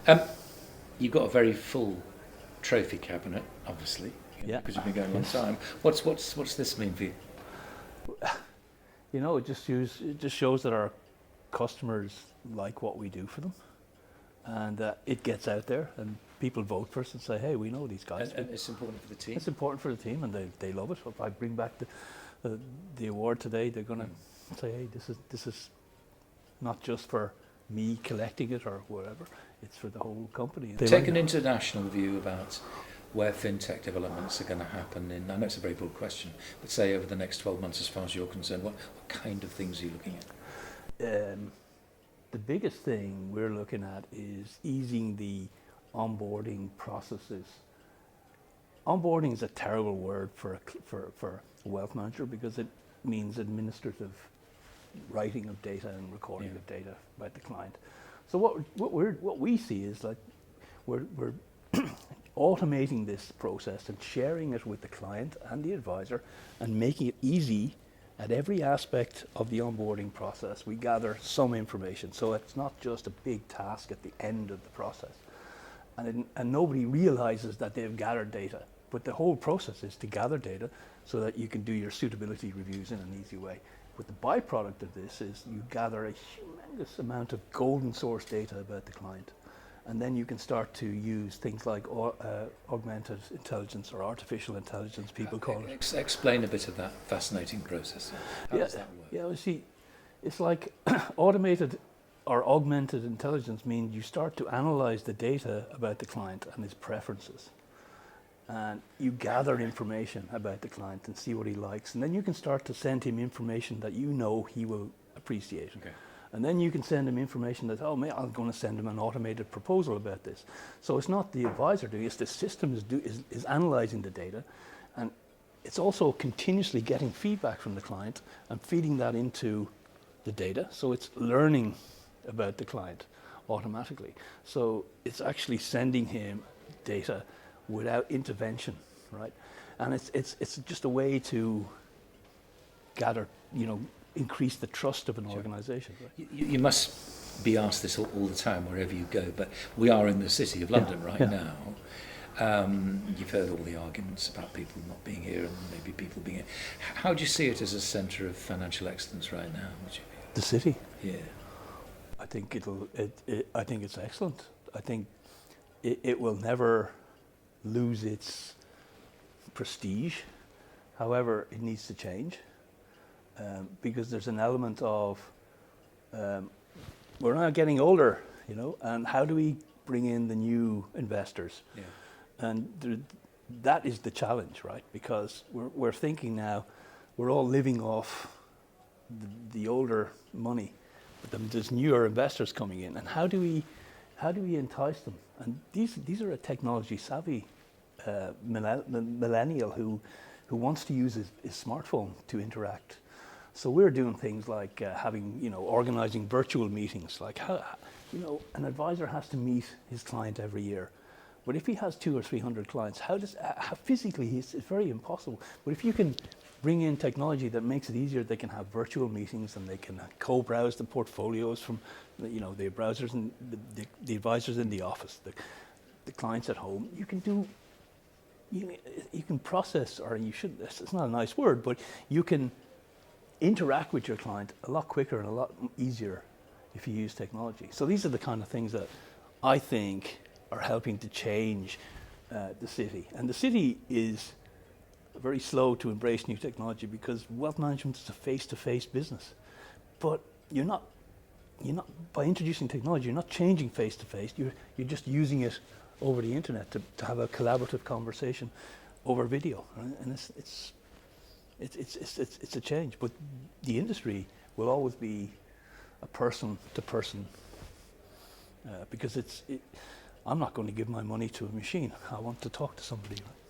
Um, you've got a very full trophy cabinet, obviously, Yeah. because you've been going a long Yes. time. What's this mean for you? It just shows that our customers like what we do for them, and it gets out there, and people vote for us and say, "Hey, we know these guys." And it's important for the team. It's important for the team, and they love it. If I bring back the award today, they're going to say, "Hey, this is not just for me collecting it or whatever. It's for the whole company." They Take like an it. international view about where fintech developments are going to happen in, I know it's a very broad question, but say over the next 12 months as far as you're concerned, what kind of things are you looking at? The biggest thing we're looking at is easing the onboarding processes. Onboarding is a terrible word for a wealth manager because it means administrative writing of data and recording Yeah. of data about the client. So what we see is like we're automating this process and sharing it with the client and the advisor and making it easy at every aspect of the onboarding process. We gather some information, so it's not just a big task at the end of the process. And nobody realizes that they've gathered data, but the whole process is to gather data so that you can do your suitability reviews in an easy way. But the byproduct of this is you gather a humongous amount of golden source data about the client. And then you can start to use things like augmented intelligence or artificial intelligence, people call it. Explain a bit of that fascinating process. How does that work? Yeah, well, see, it's like automated or augmented intelligence means you start to analyze the data about the client and his preferences. And you gather information about the client and see what he likes. And then you can start to send him information that you know he will appreciate. Okay. And then you can send him information that, oh, man, I'm going to send him an automated proposal about this. So it's not the advisor doing it, it's the system is analyzing the data. And it's also continuously getting feedback from the client and feeding that into the data. So it's learning about the client automatically. So it's actually sending him data without intervention, right? And it's just a way to gather, increase the trust of an organization. Right? You must be asked this all the time wherever you go, but we are in the city of London right now. You've heard all the arguments about people not being here and maybe people being here. How do you see it as a centre of financial excellence right now? The city. Yeah. I think I think it's excellent. I think it will never lose its prestige. However, it needs to change because there's an element of we're now getting older, and how do we bring in the new investors? Yeah. And that is the challenge, right? Because we're thinking now we're all living off the older money, but then there's newer investors coming in, and how do we entice them? And these are a technology savvy millennial who wants to use his smartphone to interact. So we're doing things like organizing virtual meetings. Like how an advisor has to meet his client every year, but if he has 200 or 300 clients, how physically it's very impossible. But if you can bring in technology that makes it easier, they can have virtual meetings and they can co-browse the portfolios from the browsers and the advisors in the office, the clients at home. You can do. You can process, or you should. It's not a nice word, but you can interact with your client a lot quicker and a lot easier if you use technology. So these are the kind of things that I think are helping to change the city. And the city is very slow to embrace new technology because wealth management is a face-to-face business. But you're not by introducing technology, you're not changing face-to-face. You're just using it over the internet to have a collaborative conversation over video, right? And it's a change, but the industry will always be a person to person because I'm not going to give my money to a machine. I want to talk to somebody. Right?